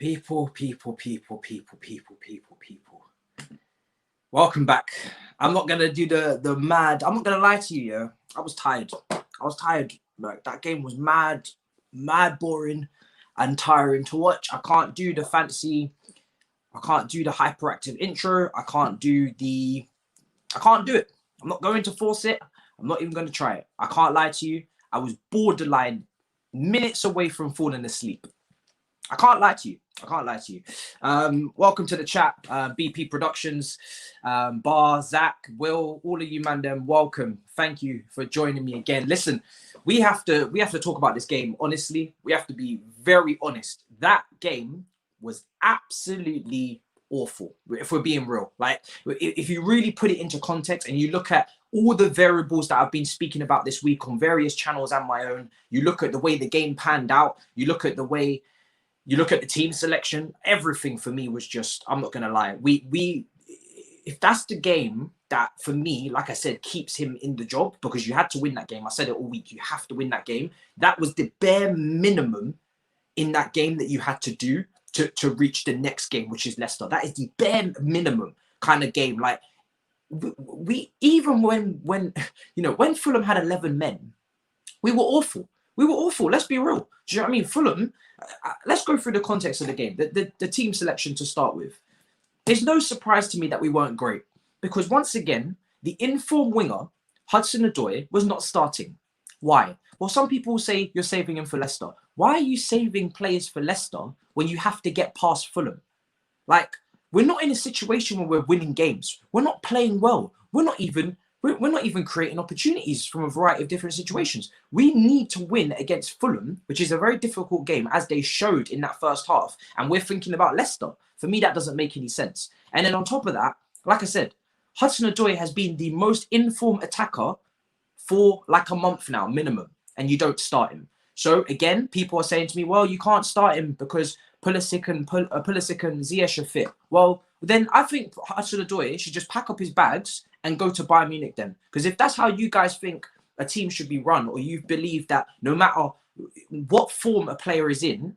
People. Welcome back. I'm not gonna do the mad. I'm not gonna lie to you. Yeah, I was tired. Like that game was mad boring and tiring to watch. I can't do the fancy. I can't do the hyperactive intro. I can't do it. I'm not going to force it. I'm not even going to try it. I can't lie to you. I was borderline minutes away from falling asleep. I can't lie to you. Welcome to the chat, BP Productions, Bar, Zach, Will, all of you, man, them, welcome. Thank you for joining me again. Listen, we have to talk about this game. Honestly, we have to be very honest. That game was absolutely awful, if we're being real. Like, if you really put it into context and you look at all the variables that I've been speaking about this week on various channels and my own, you look at the way the game panned out, you look at the team selection, everything for me was just, I'm not going to lie. If that's the game that, for me, like I said, keeps him in the job, because you had to win that game. I said it all week. You have to win that game. That was the bare minimum in that game that you had to do to reach the next game, which is Leicester. That is the bare minimum kind of game. Like, we even when Fulham had 11 men, we were awful. Let's be real. Do you know what I mean? Fulham, let's go through the context of the game, the team selection to start with. There's no surprise to me that we weren't great, because once again, the informed winger, Hudson Odoi, was not starting. Why? Well, some people say you're saving him for Leicester. Why are you saving players for Leicester when you have to get past Fulham? Like, we're not in a situation where we're winning games. We're not playing well. We're not even creating opportunities from a variety of different situations. We need to win against Fulham, which is a very difficult game, as they showed in that first half. And we're thinking about Leicester. For me, that doesn't make any sense. And then on top of that, like I said, Hudson Odoi has been the most informed attacker for like a month now, minimum, and you don't start him. So again, people are saying to me, well, you can't start him because Pulisic and Ziyech are fit. Well, then I think Hudson Odoi should just pack up his bags and go to Bayern Munich then. Because if that's how you guys think a team should be run, or you believe that no matter what form a player is in,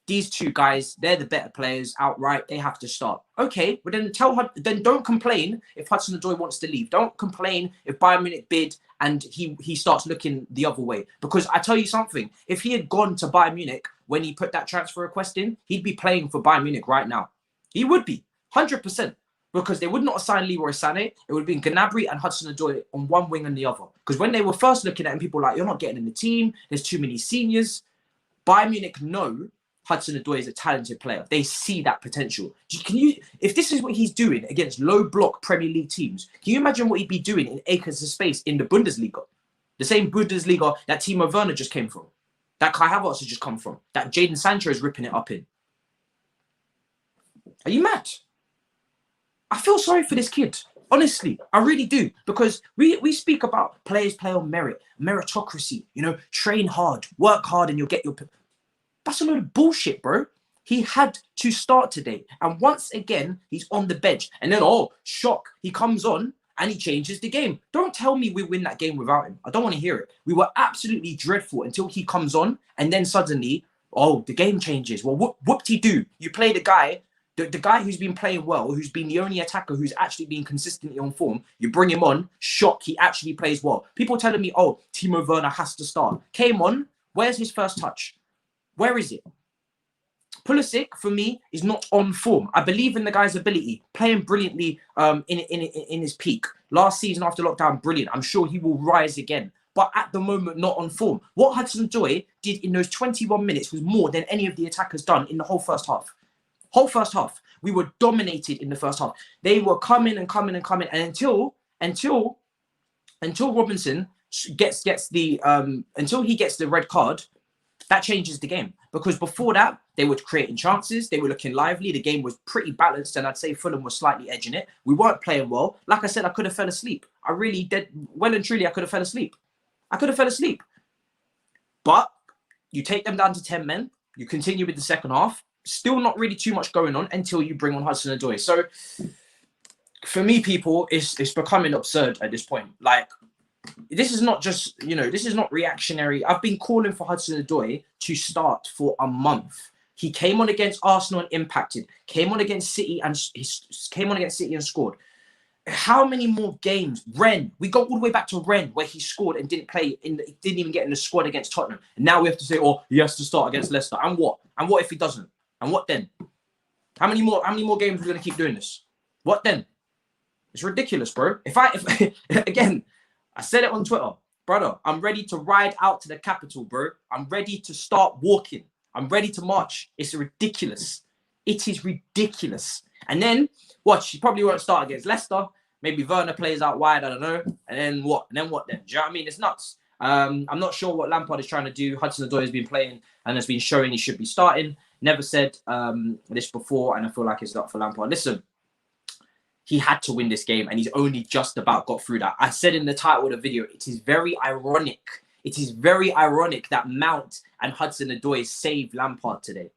these two guys, they're the better players outright, they have to start. Okay, but then don't complain if Hudson Odoi wants to leave. Don't complain if Bayern Munich bid and he starts looking the other way. Because I tell you something, if he had gone to Bayern Munich when he put that transfer request in, he'd be playing for Bayern Munich right now. He would be, 100%. Because they would not have signed Leroy Sané. It would have been Gnabry and Hudson Odoi on one wing and the other. Because when they were first looking at him, people were like, you're not getting in the team. There's too many seniors. Bayern Munich know Hudson Odoi is a talented player. They see that potential. If this is what he's doing against low block Premier League teams, can you imagine what he'd be doing in acres of space in the Bundesliga? The same Bundesliga that Timo Werner just came from. That Kai Havertz has just come from. That Jadon Sancho is ripping it up in. Are you mad? I feel sorry for this kid. Honestly, I really do. Because we speak about players play on merit, meritocracy, train hard, work hard, and you'll get your... That's a load of bullshit, bro. He had to start today. And once again, he's on the bench. And then, shock, he comes on and he changes the game. Don't tell me we win that game without him. I don't want to hear it. We were absolutely dreadful until he comes on. And then suddenly, the game changes. Well, whoop-de-doo. You play the guy who's been playing well, who's been the only attacker who's actually been consistently on form. You bring him on, shock, he actually plays well. People telling me, Timo Werner has to start. Came on, where's his first touch? Where is it? Pulisic, for me, is not on form. I believe in the guy's ability, playing brilliantly in his peak. Last season after lockdown, brilliant. I'm sure he will rise again. But at the moment, not on form. What Hudson Odoi did in those 21 minutes was more than any of the attackers done in the whole first half. We were dominated in the first half. They were coming. And until Robinson gets until he gets the red card, that changes the game. Because before that, they were creating chances. They were looking lively. The game was pretty balanced. And I'd say Fulham was slightly edging it. We weren't playing well. Like I said, I could have fell asleep. I really did. Well and truly, I could have fell asleep. But you take them down to 10 men. You continue with the second half. Still not really too much going on until you bring on Hudson Odoi. So for me, people, it's becoming absurd at this point. Like, this is not just, this is not reactionary. I've been calling for Hudson Odoi to start for a month. He came on against Arsenal and impacted. Came on against City and scored. How many more games? We go all the way back to Ren, where he scored and didn't even get in the squad against Tottenham. And now we have to say, oh, he has to start against Leicester. And what? And what if he doesn't? And what then? How many more games are we gonna keep doing this? What then? It's ridiculous, bro. If again, I said it on Twitter, brother, I'm ready to ride out to the capital, bro. I'm ready to start walking. I'm ready to march. It's ridiculous. It is ridiculous. And then, watch, he probably won't start against Leicester. Maybe Werner plays out wide, I don't know. And then what? Do you know what I mean? It's nuts. I'm not sure what Lampard is trying to do. Hudson Odoi has been playing and has been showing he should be starting. Never said this before, and I feel like it's not for Lampard. Listen, he had to win this game, and he's only just about got through that. I said in the title of the video, it is very ironic. It is very ironic that Mount and Hudson Odoi saved Lampard today.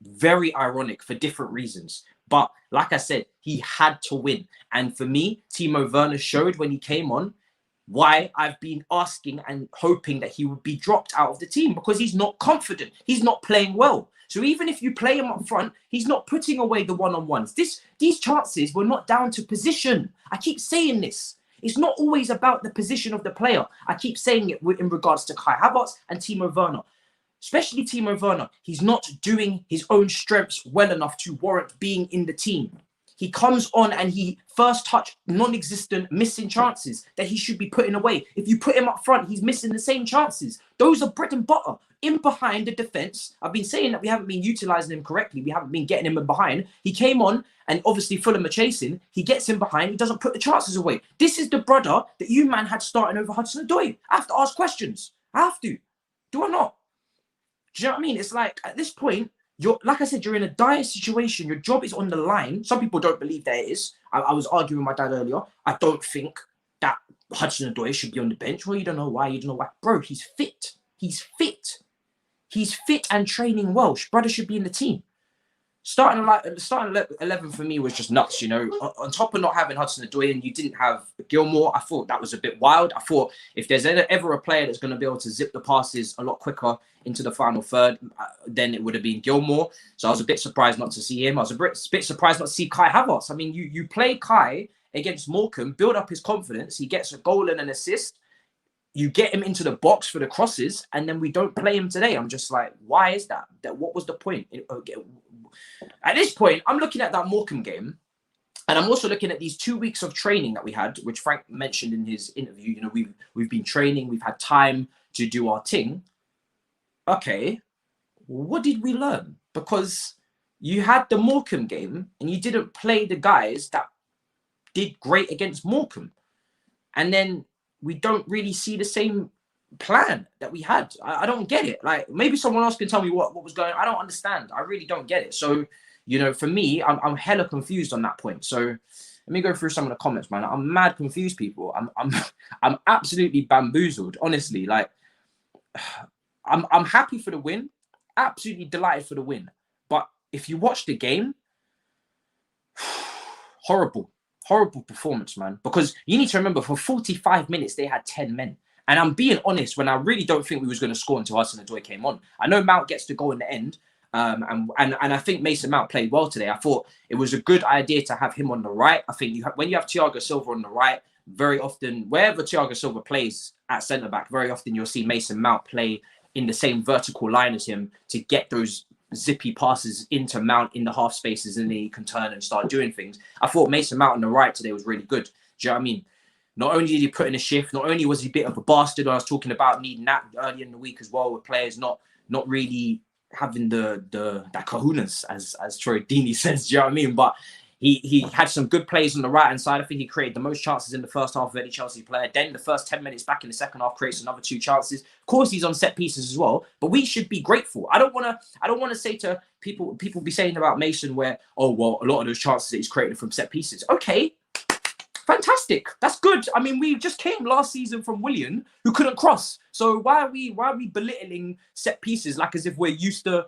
Very ironic for different reasons. But like I said, he had to win. And for me, Timo Werner showed when he came on why I've been asking and hoping that he would be dropped out of the team, because he's not confident. He's not playing well. So even if you play him up front, he's not putting away the one-on-ones. These chances were not down to position. I keep saying this. It's not always about the position of the player. I keep saying it in regards to Kai Havertz and Timo Werner. Especially Timo Werner. He's not doing his own strengths well enough to warrant being in the team. He comes on and he first touch non-existent, missing chances that he should be putting away. If you put him up front, he's missing the same chances. Those are bread and butter. In behind the defence, I've been saying that we haven't been utilising him correctly. We haven't been getting him in behind. He came on and obviously Fulham are chasing. He gets him behind. He doesn't put the chances away. This is the brother that you, man, had starting over Hudson Odoi. I have to ask questions. I have to. Do I not? Do you know what I mean? It's like, at this point, like I said, you're in a dire situation. Your job is on the line. Some people don't believe that it is. I was arguing with my dad earlier. I don't think that Hudson Odoi should be on the bench. Well, you don't know why. You don't know why. Bro, he's fit. He's fit. He's fit and training well. Brother should be in the team. Starting 11 for me was just nuts, you know. On top of not having Hudson Odoi and you didn't have Gilmore, I thought that was a bit wild. I thought if there's ever a player that's going to be able to zip the passes a lot quicker into the final third, then it would have been Gilmore. So I was a bit surprised not to see him. I was a bit surprised not to see Kai Havertz. I mean, you play Kai against Morecambe, build up his confidence. He gets a goal and an assist. You get him into the box for the crosses, and then we don't play him today. I'm just like, why is that? What was the point? At this point, I'm looking at that Morecambe game, and I'm also looking at these 2 weeks of training that we had, which Frank mentioned in his interview. You know, we've been training, we've had time to do our thing. Okay, what did we learn? Because you had the Morecambe game, and you didn't play the guys that did great against Morecambe, and then we don't really see the same plan that we had. I don't get it. Like, maybe someone else can tell me what was going on. I don't understand. I really don't get it. So, you know, for me, I'm hella confused on that point. So let me go through some of the comments, man. I'm mad confused, people. I'm absolutely bamboozled, honestly. Like, I'm happy for the win. Absolutely delighted for the win. But if you watch the game, horrible performance, man. Because you need to remember, for 45 minutes, they had 10 men. And I'm being honest, when I really don't think we was going to score until Hudson Odoi came on. I know Mount gets to go in the end. And I think Mason Mount played well today. I thought it was a good idea to have him on the right. I think when you have Thiago Silva on the right, very often, wherever Thiago Silva plays at centre-back, very often you'll see Mason Mount play in the same vertical line as him to get those zippy passes into Mount in the half spaces, and then he can turn and start doing things. I thought Mason Mount on the right today was really good. Do you know what I mean? Not only did he put in a shift, not only was he a bit of a bastard, I was talking about needing that early in the week as well, with players not really having the kahunas, as Troy Deeney says. Do you know what I mean? But he had some good plays on the right hand side. I think he created the most chances in the first half of any Chelsea player. Then the first 10 minutes back in the second half creates another 2 chances. Of course, he's on set pieces as well, but we should be grateful. I don't want to say to people be saying about Mason where, oh well, a lot of those chances that he's created from set pieces. Okay, fantastic. That's good. I mean, we just came last season from Willian, who couldn't cross. So why are we belittling set pieces like as if we're used to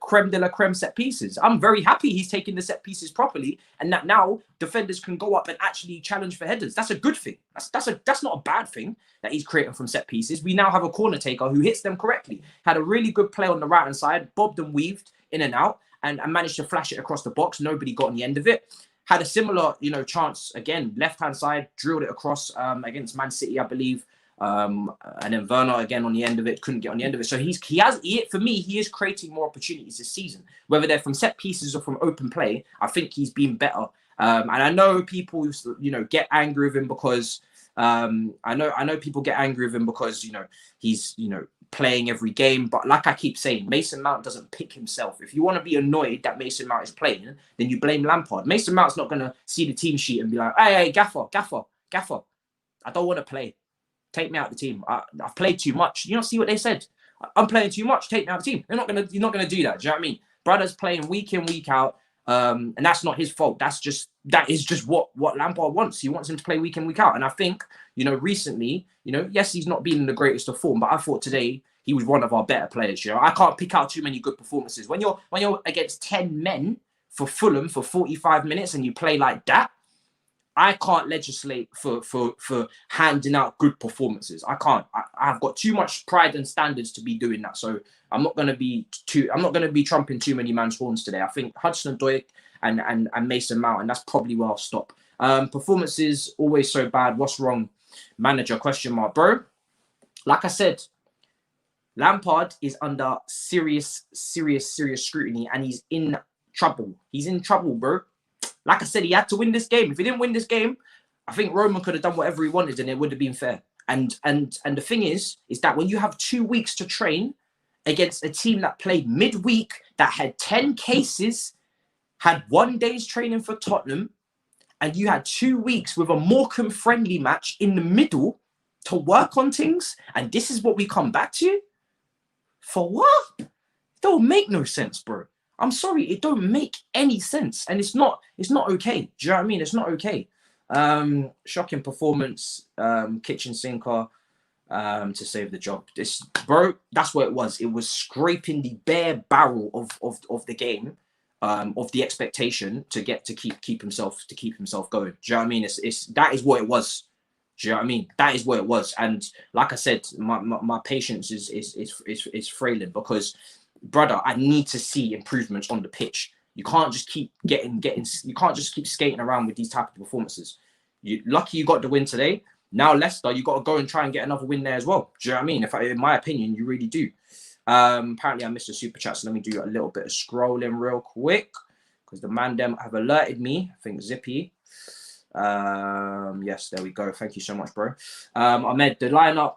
creme de la creme set pieces? I'm very happy he's taking the set pieces properly, and that now defenders can go up and actually challenge for headers. That's a good thing. That's not a bad thing that he's creating from set pieces. We now have a corner taker who hits them correctly. Had a really good play on the right hand side, bobbed and weaved in and out, and managed to flash it across the box. Nobody got on the end of it. Had a similar, chance again, left-hand side, drilled it across against Man City, I believe. And then Werner again on the end of it, couldn't get on the end of it. So for me, he is creating more opportunities this season, whether they're from set pieces or from open play. I think he's been better. And I know people, get angry with him because I know people get angry with him because he's playing every game. But like I keep saying, Mason Mount doesn't pick himself. If you want to be annoyed that Mason Mount is playing, then you blame Lampard. Mason Mount's not gonna see the team sheet and be like, hey, gaffer, I don't want to play. Take me out of the team. I've played too much. You don't see what they said. I'm playing too much. Take me out of the team. You're not gonna do that. Do you know what I mean? Brother's playing week in, week out. And that's not his fault. That is just what Lampard wants. He wants him to play week in, week out. And I think, recently, yes, he's not been in the greatest of form, but I thought today he was one of our better players. I can't pick out too many good performances. When you're against 10 men for Fulham for 45 minutes and you play like that, I can't legislate for handing out good performances. I can't. I've got too much pride and standards to be doing that. So I'm not going to be trumping too many man's horns today. I think Hudson Odoi and Mason Mount, and that's probably where I'll stop. Performances always so bad. What's wrong? Manager ? Bro, like I said, Lampard is under serious scrutiny, and he's in trouble. He's in trouble, bro. Like I said, he had to win this game. If he didn't win this game, I think Roman could have done whatever he wanted and it would have been fair. And the thing is that when you have 2 weeks to train against a team that played midweek, that had 10 cases, had 1 day's training for Tottenham, and you had 2 weeks with a Morecambe-friendly match in the middle to work on things, and this is what we come back to? For what? It don't make no sense, bro. I'm sorry, it don't make any sense, and it's not okay. Do you know what I mean? It's not okay. Shocking performance, kitchen sinker, to save the job. Bro, that's what it was. It was scraping the bare barrel of the game, of the expectation to keep himself going. Do you know what I mean? That is what it was. Do you know what I mean? That is what it was. And like I said, my patience is frailing because, brother, I need to see improvements on the pitch. You can't just keep you can't just keep skating around with these type of performances. Lucky you got the win today. Now Leicester, you got to go and try and get another win there as well. Do you know what I mean? In my opinion, you really do. Apparently I missed a super chat, so let me do a little bit of scrolling real quick because the man them have alerted me. I think Zippy. Yes, there we go. Thank you so much, bro. Ahmed, the lineup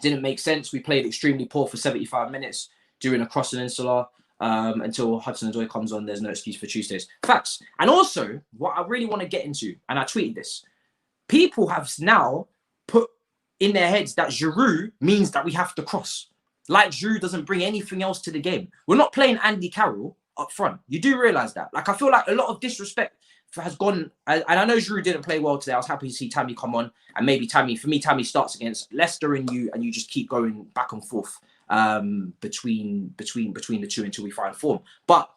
didn't make sense. We played extremely poor for 75 minutes. Doing a cross and insular until Hudson Odoi comes on. There's no excuse for Tuesdays. Facts. And also, what I really want to get into, and I tweeted this, people have now put in their heads that Giroud means that we have to cross. Like Giroud doesn't bring anything else to the game. We're not playing Andy Carroll up front. You do realise that. Like, I feel like a lot of disrespect has gone, and I know Giroud didn't play well today. I was happy to see Tammy come on, and maybe Tammy starts against Leicester and you just keep going back and forth. Between the two until we find form. But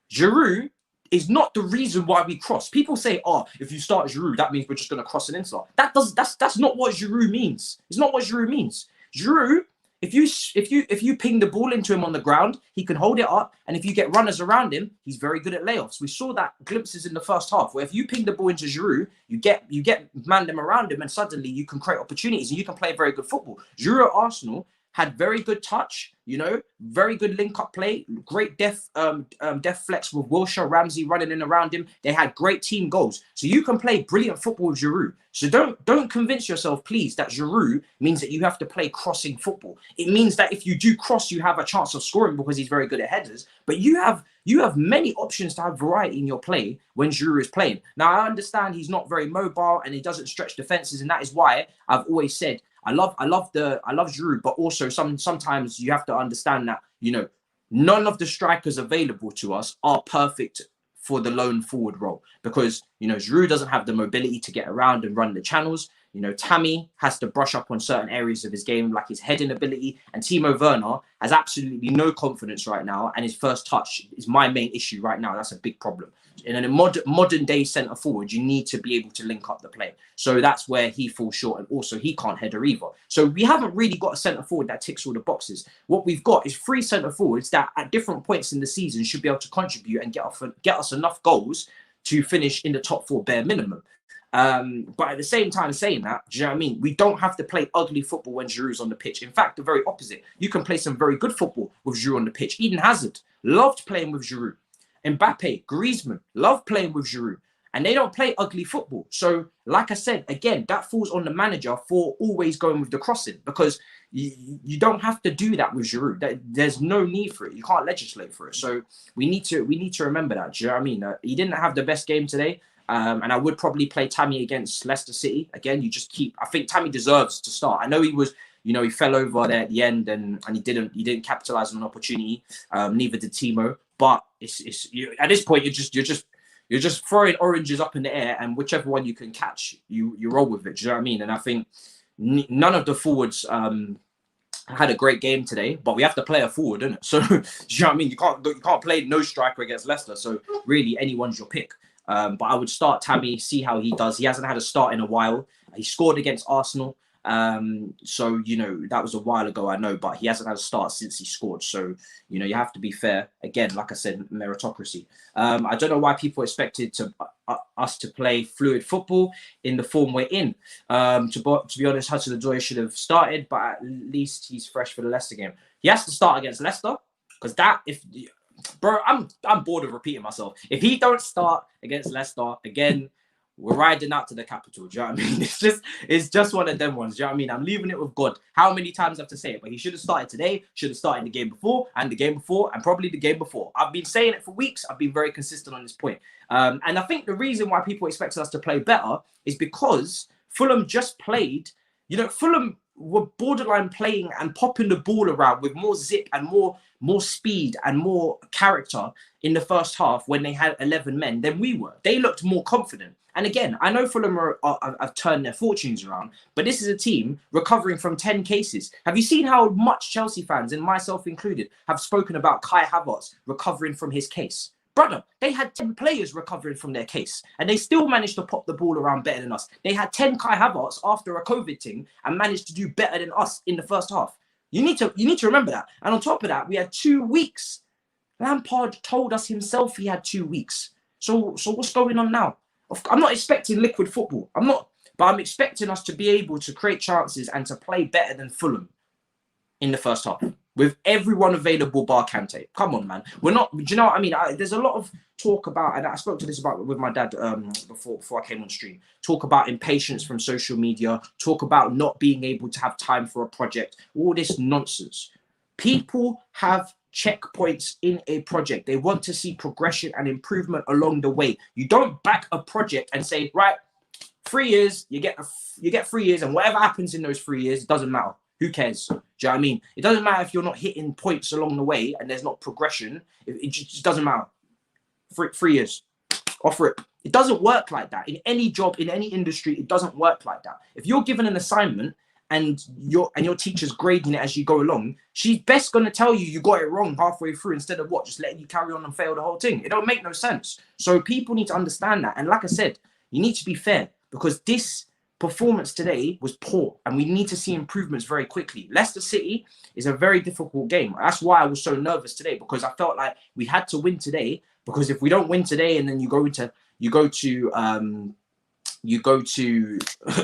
Giroud is not the reason why we cross. People say, oh, if you start Giroud, that means we're just going to cross an insular. That's not what Giroud means. It's not what Giroud means. Giroud, if you ping the ball into him on the ground, he can hold it up, and if you get runners around him, he's very good at layoffs. We saw that glimpses in the first half, where if you ping the ball into Giroud, you get man them around him, and suddenly you can create opportunities and you can play very good football. Giroud at Arsenal had very good touch, very good link-up play, great def flex with Wilshere, Ramsey running in around him. They had great team goals. So you can play brilliant football with Giroud. So don't convince yourself, please, that Giroud means that you have to play crossing football. It means that if you do cross, you have a chance of scoring because he's very good at headers. But you have many options to have variety in your play when Giroud is playing. Now, I understand he's not very mobile and he doesn't stretch defenses, and that is why I've always said I love Giroud, but also sometimes you have to understand that, none of the strikers available to us are perfect for the lone forward role because, Giroud doesn't have the mobility to get around and run the channels. Tammy has to brush up on certain areas of his game, like his heading ability, and Timo Werner has absolutely no confidence right now, and his first touch is my main issue right now. That's a big problem. in a modern day centre forward, you need to be able to link up the play. So that's where he falls short, and also he can't header either. So we haven't really got a centre forward that ticks all the boxes. What we've got is 3 centre forwards that at different points in the season should be able to contribute and get us enough goals to finish in the top 4 bare minimum. But at the same time, saying that, do you know what I mean? We don't have to play ugly football when Giroud's on the pitch. In fact, the very opposite. You can play some very good football with Giroud on the pitch. Eden Hazard loved playing with Giroud. Mbappe, Griezmann loved playing with Giroud. And they don't play ugly football. So, like I said, again, that falls on the manager for always going with the crossing, because you don't have to do that with Giroud. There's no need for it. You can't legislate for it. So we need to remember that. Do you know what I mean? He didn't have the best game today. And I would probably play Tammy against Leicester City. Again, I think Tammy deserves to start. I know he was, he fell over there at the end and he didn't capitalize on an opportunity. Neither did Timo. But at this point, you're just throwing oranges up in the air, and whichever one you can catch, you roll with it. Do you know what I mean? And I think none of the forwards had a great game today, but we have to play a forward, innit? So do you know what I mean? You can't play no striker against Leicester. So really, anyone's your pick. But I would start Tammy, see how he does. He hasn't had a start in a while. He scored against Arsenal. So, that was a while ago, I know, but he hasn't had a start since he scored. So, you have to be fair. Again, like I said, meritocracy. I don't know why people expected us to play fluid football in the form we're in. To be honest, Hudson Odoi should have started, but at least he's fresh for the Leicester game. He has to start against Leicester, because bro, I'm bored of repeating myself. If he don't start against Leicester again, we're riding out to the capital. Do you know what I mean? It's just one of them ones. Do you know what I mean? I'm leaving it with God. How many times I have to say it? But he should have started today, should have started the game before, and the game before, and probably the game before. I've been saying it for weeks. I've been very consistent on this point. And I think the reason why people expect us to play better is because Fulham just played. Fulham were borderline playing and popping the ball around with more zip and more speed and more character in the first half when they had 11 men than we were. They looked more confident. And again, I know Fulham have turned their fortunes around, but this is a team recovering from 10 cases. Have you seen how much Chelsea fans, and myself included, have spoken about Kai Havertz recovering from his case? Brother, they had 10 players recovering from their case, and they still managed to pop the ball around better than us. They had 10 Kai Havertz after a COVID thing and managed to do better than us in the first half. You need to remember that. And on top of that, we had 2 weeks. Lampard told us himself he had 2 weeks. So what's going on now? I'm not expecting liquid football. But I'm expecting us to be able to create chances and to play better than Fulham in the first half with everyone available bar Kante. Come on, man. We're not. Do you know what I mean? There's a lot of talk about, and I spoke to this with my dad before I came on stream. Talk about impatience from social media. Talk about not being able to have time for a project. All this nonsense. People have checkpoints in a project. They want to see progression and improvement along the way. You don't back a project and say, right, 3 years, you get 3 years, and whatever happens in those 3 years, it doesn't matter. Who cares? Do you know what I mean? It doesn't matter if you're not hitting points along the way and there's not progression. It just doesn't matter. 3 years. Offer it. It doesn't work like that. In any job, in any industry, it doesn't work like that. If you're given an assignment and your teacher's grading it as you go along, she's best going to tell you got it wrong halfway through instead of just letting you carry on and fail the whole thing. It don't make no sense. So people need to understand that. And like I said, you need to be fair, because this performance today was poor and we need to see improvements very quickly. Leicester City is a very difficult game. That's why I was so nervous today, because I felt like we had to win today, because if we don't win today and then you go to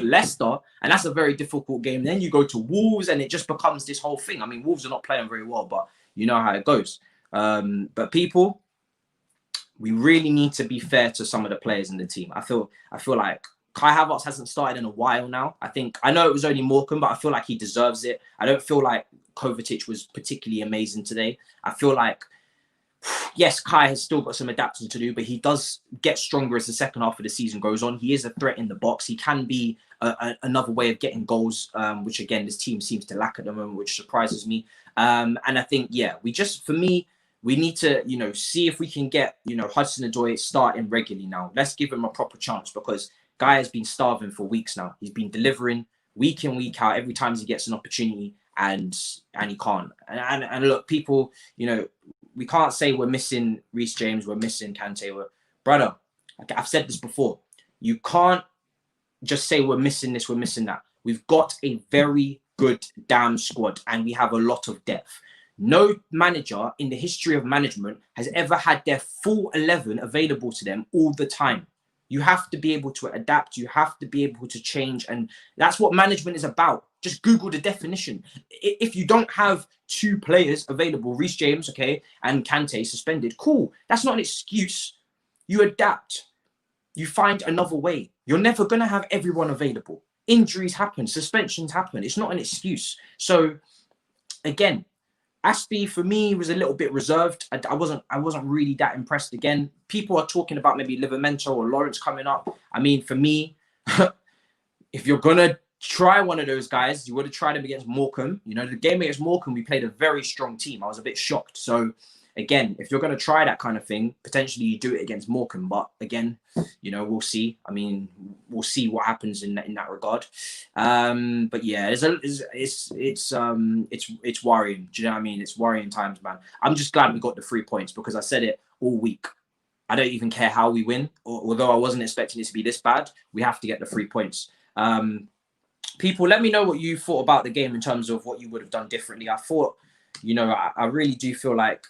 Leicester, and that's a very difficult game. Then you go to Wolves and it just becomes this whole thing. I mean, Wolves are not playing very well, but you know how it goes. But people, we really need to be fair to some of the players in the team. I feel like Kai Havertz hasn't started in a while now. I know it was only Morecambe, but I feel like he deserves it. I don't feel like Kovacic was particularly amazing today. I feel like, yes, Kai has still got some adapting to do, but he does get stronger as the second half of the season goes on. He is a threat in the box. He can be another way of getting goals, which again, this team seems to lack at the moment, which surprises me. And I think, we need to, see if we can get, Hudson Odoi starting regularly now. Let's give him a proper chance, because guy has been starving for weeks now. He's been delivering week in, week out, every time he gets an opportunity, and he can't. And look, people, we can't say we're missing Reece James, we're missing Kante, brother, I've said this before. You can't just say we're missing this, we're missing that. We've got a very good damn squad and we have a lot of depth. No manager in the history of management has ever had their full 11 available to them all the time. You have to be able to adapt. You have to be able to change. And that's what management is about. Just Google the definition. If you don't have 2 players available, Reece James, okay, and Kante suspended, cool. That's not an excuse. You adapt. You find another way. You're never going to have everyone available. Injuries happen. Suspensions happen. It's not an excuse. So, again, Aspie for me was a little bit reserved. I wasn't really that impressed. Again, people are talking about maybe Livramento or Lawrence coming up. I mean, for me, if you're gonna try one of those guys, you would have tried him against Morecambe. You know, the game against Morecambe, we played a very strong team. I was a bit shocked. So again, if you're gonna try that kind of thing, potentially you do it against Morecambe. But again, you know, we'll see. I mean, we'll see what happens in that regard. But yeah, it's worrying. Do you know what I mean? It's worrying times, man. I'm just glad we got the 3 points because I said it all week. I don't even care how we win, although I wasn't expecting it to be this bad. We have to get the 3 points. People, let me know what you thought about the game in terms of what you would have done differently. I thought, you know, I really do feel like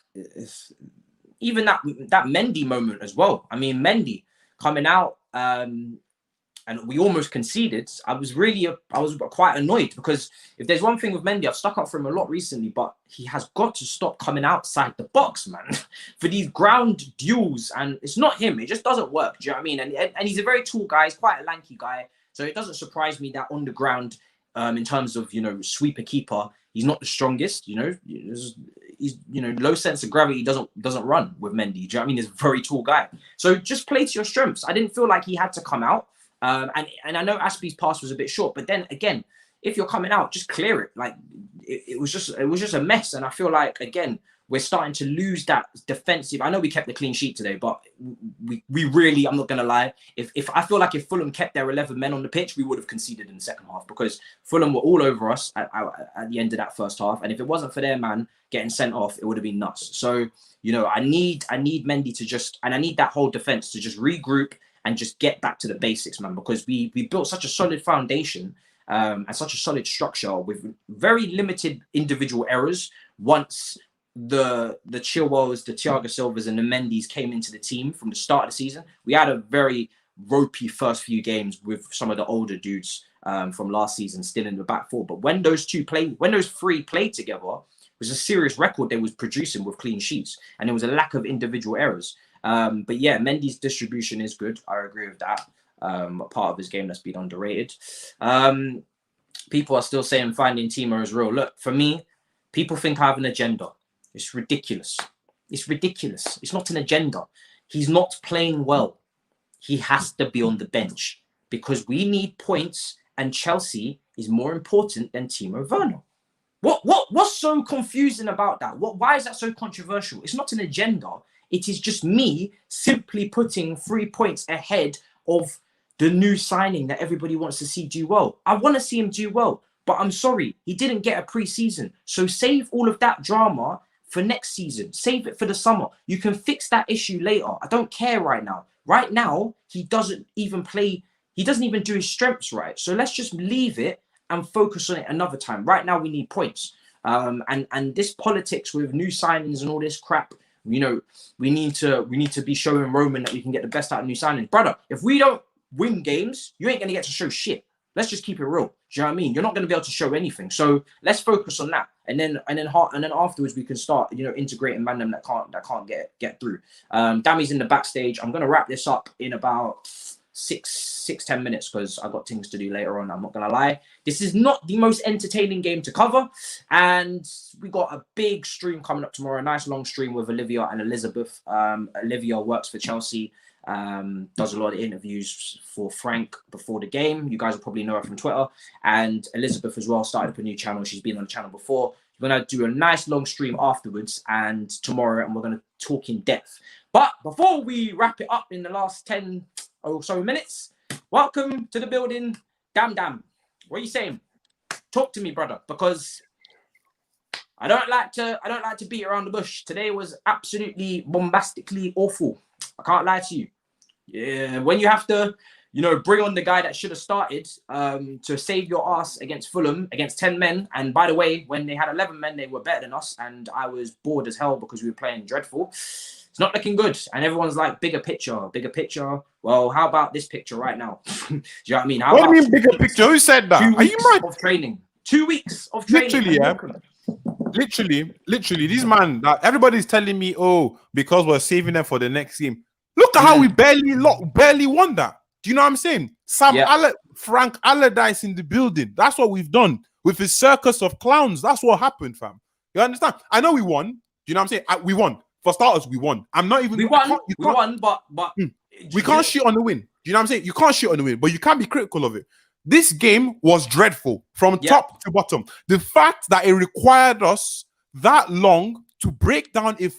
even that Mendy moment as well. I mean, Mendy coming out and we almost conceded. I was quite annoyed because if there's one thing with Mendy, I've stuck up for him a lot recently, but he has got to stop coming outside the box, man, for these ground duels. And it's not him. It just doesn't work. Do you know what I mean? And he's a very tall guy. He's quite a lanky guy. So it doesn't surprise me that on the ground, in terms of, you know, sweeper keeper, he's not the strongest, you know. He's, you know, low sense of gravity doesn't run with Mendy. Do you know what I mean? He's a very tall guy. So just play to your strengths. I didn't feel like he had to come out. And I know Aspie's pass was a bit short, but then again, if you're coming out, just clear it. Like it was just a mess. And I feel like, again, we're starting to lose that defensive. I know we kept the clean sheet today, but we really, I'm not going to lie. If I feel like if Fulham kept their 11 men on the pitch, we would have conceded in the second half because Fulham were all over us at the end of that first half. And if it wasn't for their man getting sent off, it would have been nuts. So, you know, I need Mendy to just, and I need that whole defense to just regroup and just get back to the basics, man, because we built such a solid foundation and such a solid structure with very limited individual errors once the Chilwells, the Thiago Silvas and the Mendy's came into the team from the start of the season. We had a very ropey first few games with some of the older dudes from last season still in the back four. But when those three played together, it was a serious record they was producing with clean sheets. And there was a lack of individual errors. But yeah, Mendy's distribution is good. I agree with that. A part of his game that's been underrated. People are still saying finding Timo is real. Look, for me, people think I have an agenda. It's ridiculous. It's ridiculous. It's not an agenda. He's not playing well. He has to be on the bench because we need points and Chelsea is more important than Timo Werner. What's so confusing about that? Why is that so controversial? It's not an agenda. It is just me simply putting 3 points ahead of the new signing that everybody wants to see do well. I want to see him do well, but I'm sorry, he didn't get a pre-season. So save all of that drama for next season. Save it for the summer. You can fix that issue later. I don't care right now. Right now, he doesn't even play. He doesn't even do his strengths right. So let's just leave it and focus on it another time. Right now, we need points. And this politics with new signings and all this crap, you know, we need to be showing Roman that we can get the best out of new signings. Brother, if we don't win games, you ain't going to get to show shit. Let's just keep it real. Do you know what I mean? You're not going to be able to show anything. So let's focus on that. And then afterwards we can start, you know, integrating random that can't get through. Dami's in the backstage. I'm going to wrap this up in about 10 minutes because I've got things to do later on. I'm not going to lie. This is not the most entertaining game to cover. And we got a big stream coming up tomorrow. A nice long stream with Olivia and Elizabeth. Olivia works for Chelsea. Does a lot of interviews for Frank before the game. You guys will probably know her from Twitter. And Elizabeth as well started up a new channel. She's been on the channel before. We're going to do a nice long stream afterwards and tomorrow, and we're going to talk in depth. But before we wrap it up in the last 10 or so minutes, welcome to the building, Dam. What are you saying? Talk to me, brother, because I don't like to beat around the bush. Today was absolutely bombastically awful. I can't lie to you. Yeah, when you have to, bring on the guy that should have started to save your ass against Fulham, against 10 men. And by the way, when they had 11 men, they were better than us. And I was bored as hell because we were playing dreadful. It's not looking good. And everyone's like, bigger picture, bigger picture. Well, how about this picture right now? Do you know what I mean? What do you mean bigger picture? Who said that? Are you mad? Of training. 2 weeks of training. Literally, yeah. Literally, this man, that everybody's telling me, oh, because we're saving them for the next game. Look at how we barely won that. Do you know what I'm saying? Frank Allardyce in the building. That's what we've done with his circus of clowns. That's what happened, fam. You understand? I know we won. Do you know what I'm saying? We won. For starters, we won. I'm not even. We won, but we can't shit on the win. Do you know what I'm saying? You can't shit on the win, but you can't be critical of it. This game was dreadful from top to bottom. The fact that it required us that long to break down a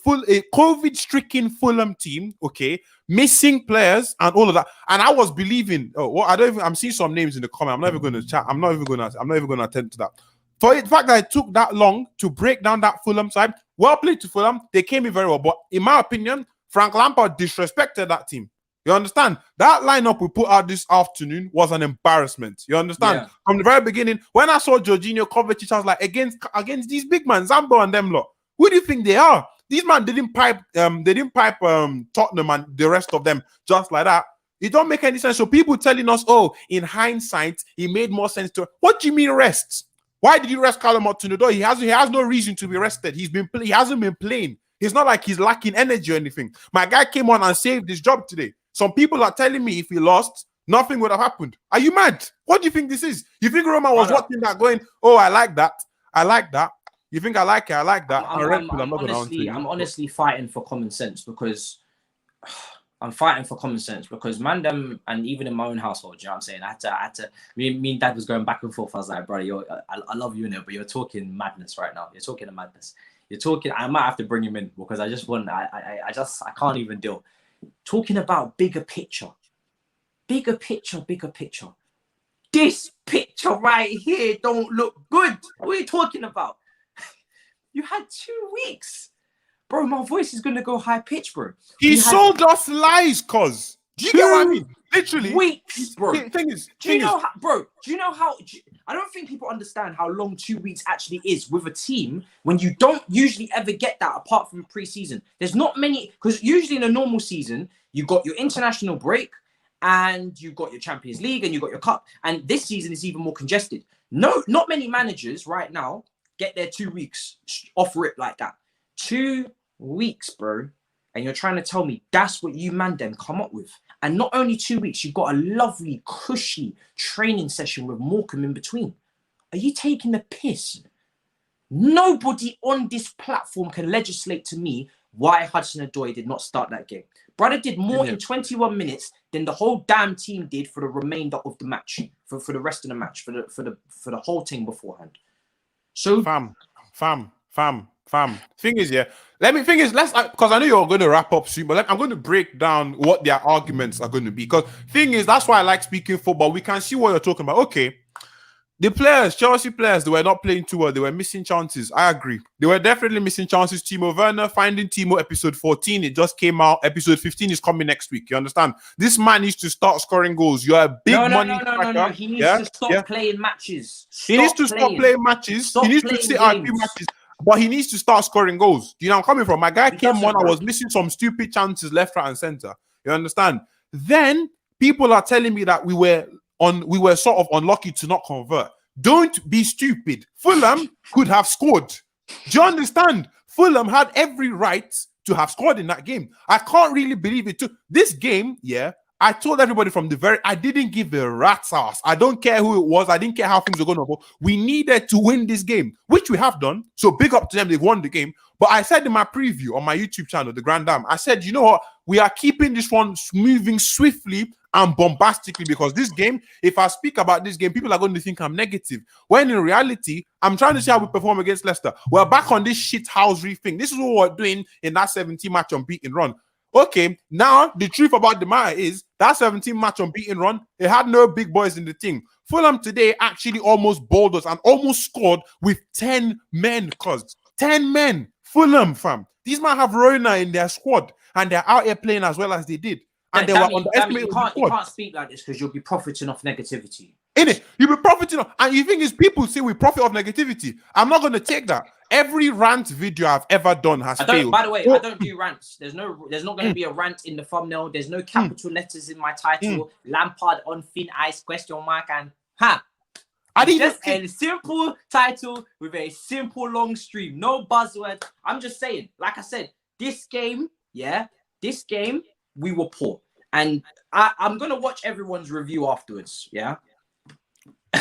COVID-stricken Fulham team, okay, missing players and all of that. And I was believing, I'm seeing some names in the comment. I'm not even going to chat. I'm not even going to attend to that. For the fact that it took that long to break down that Fulham side, well played to Fulham. They came in very well. But in my opinion, Frank Lampard disrespected that team. You understand? That lineup we put out this afternoon was an embarrassment. You understand? Yeah. From the very beginning, when I saw Jorginho, Kovacic, I was like, against these big men, Zambo and them lot. Who do you think they are? These men didn't pipe Tottenham and the rest of them just like that. It don't make any sense. So people telling us, oh, in hindsight, it made more sense to. What do you mean rest? Why did you rest Mount Hudson Odoi? He has no reason to be rested. He hasn't been playing. It's not like he's lacking energy or anything. My guy came on and saved his job today. Some people are telling me if he lost, nothing would have happened. Are you mad? What do you think this is? You think Roma was watching that going, oh, I like that. I like that. You think I like it? I like that. I'm honestly fighting for common sense because Mandem, and even in my own household, you know what I'm saying? I had to. Me and Dad was going back and forth. I was like, bro, I love you in it, but you're talking madness right now. You're talking madness. You're talking. I might have to bring him in because I can't even deal. Talking about bigger picture. This picture right here don't look good. What are you talking about? You had 2 weeks. Bro, my voice is going to go high pitch, bro. He sold us lies, cuz. Do you get what I mean? Literally. Weeks, bro. Thing is, do you know how... I don't think people understand how long 2 weeks actually is with a team when you don't usually ever get that apart from pre-season. There's not many... Because usually in a normal season, you got your international break and you got your Champions League and you got your cup. And this season is even more congested. No, not many managers right now get their 2 weeks off rip like that. 2 weeks, bro. And you're trying to tell me that's what you man them come up with. And not only 2 weeks, you've got a lovely, cushy training session with Morecambe in between. Are you taking the piss? Nobody on this platform can legislate to me why Hudson Odoi did not start that game. Brother did more in 21 minutes than the whole damn team did for the remainder of the match, for the rest of the match, for the whole thing beforehand. So fam. Thing is, let's because I know you're going to wrap up soon, but I'm going to break down what their arguments are going to be. Because thing is, that's why I like speaking football. We can see what you're talking about. Okay, the players, Chelsea players, they were not playing too well. They were missing chances. I agree. They were definitely missing chances. Timo Werner, Finding Timo, episode 14. It just came out. Episode 15 is coming next week. You understand? This man needs to start scoring goals. You're a big money. No. He needs to stop playing matches. He needs to stop playing matches. He needs to sit out a few matches. But he needs to start scoring goals. Do you know where I'm coming from? My guy came on. I was missing some stupid chances left, right, and center. You understand? Then people are telling me that we were sort of unlucky to not convert. Don't be stupid. Fulham could have scored. Do you understand? Fulham had every right to have scored in that game. I can't really believe it too. This game, I told everybody from I didn't give a rat's ass. I don't care who it was. I didn't care how things were going to go. We needed to win this game, which we have done. So big up to them. They've won the game. But I said in my preview on my YouTube channel, The Grand Dam, I said, you know what? We are keeping this one moving swiftly and bombastically because this game, if I speak about this game, people are going to think I'm negative. When in reality, I'm trying to see how we perform against Leicester. We're back on this shithousery thing. This is what we're doing in that 17-match unbeaten run. Okay, now the truth about the matter is that 17-match unbeaten run, it had no big boys in the team. Fulham today actually almost bowled us and almost scored with 10 men, cuz 10 men. Fulham, fam. These men have Rona in their squad and they're out here playing as well as they did. and they were underestimated. You can't speak like this because you'll be profiting off negativity. Innit? You'll be profiting off, and you think is people say we profit off negativity. I'm not gonna take that. Every rant video I've ever done has failed. By the way, I don't do rants. There's not going to be a rant in the thumbnail. There's no capital letters in my title. Lampard on thin ice ? And just a simple title with a simple long stream. No buzzword. I'm just saying. Like I said, this game, we were poor, and I'm gonna watch everyone's review afterwards. Yeah.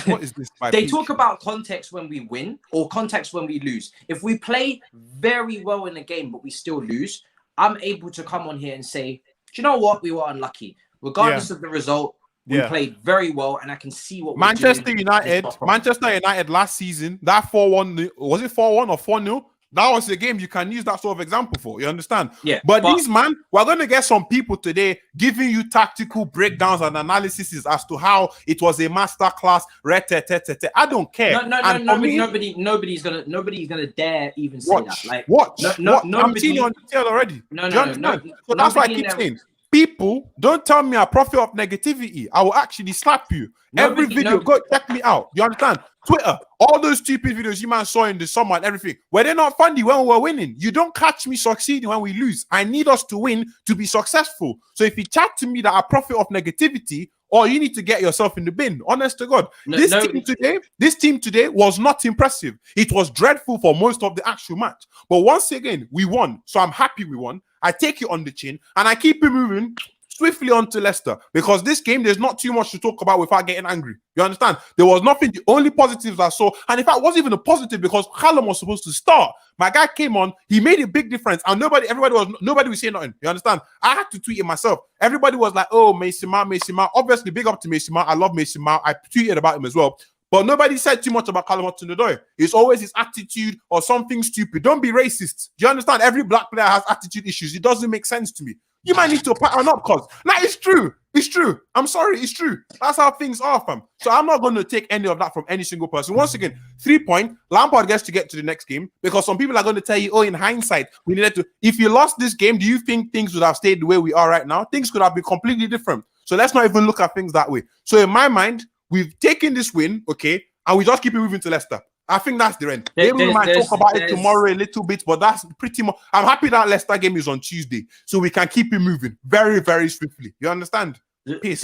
What is this? They talk about context when we win or context when we lose. If we play very well in a game but we still lose, I'm able to come on here and say, do you know what? We were unlucky. Regardless of the result, we played very well, and I can see what Manchester United last season, that 4-1, was it 4-1 or 4-0? That was a game you can use that sort of example for. You understand? Yeah. But these, man, we're going to get some people today giving you tactical breakdowns and analyses as to how it was a masterclass. I don't care. Nobody's gonna dare even say that. Like, I'm seeing you on the tail already. No. So that's why I keep saying, people, don't tell me I profit off negativity. I will actually slap you. Every video, go check me out. You understand? Twitter, all those stupid videos you man saw in the summer and everything, were they not funny when we're winning? You don't catch me succeeding when we lose. I need us to win to be successful. So if you chat to me that I profit off negativity, or you need to get yourself in the bin. Honest to God. This team today was not impressive. It was dreadful for most of the actual match. But once again, we won. So I'm happy we won. I take it on the chin and I keep it moving swiftly on to Leicester, because this game, there's not too much to talk about without getting angry. You understand? There was nothing. The only positives I saw, and in fact, it wasn't even a positive because Callum was supposed to start. My guy came on, he made a big difference, and nobody was saying nothing. You understand? I had to tweet it myself. Everybody was like, oh, Mason Mount. Obviously, big up to Mason Mount. I love Mason Mount. I tweeted about him as well. But nobody said too much about Callum Hudson Odoi. It's always his attitude or something stupid. Don't be racist. Do you understand? Every black player has attitude issues. It doesn't make sense to me. You might need to pattern up, cause like it's true. It's true. I'm sorry, it's true. That's how things are, fam. So I'm not going to take any of that from any single person. Once again, 3 point. Lampard gets to get to the next game because some people are going to tell you, oh, in hindsight, we needed to. If you lost this game, do you think things would have stayed the way we are right now? Things could have been completely different. So let's not even look at things that way. So in my mind, we've taken this win, okay, and we just keep it moving to Leicester. I think that's the end. Maybe we might talk about it tomorrow a little bit, but that's pretty much. I'm happy that Leicester game is on Tuesday, so we can keep it moving very, very swiftly. You understand? Peace,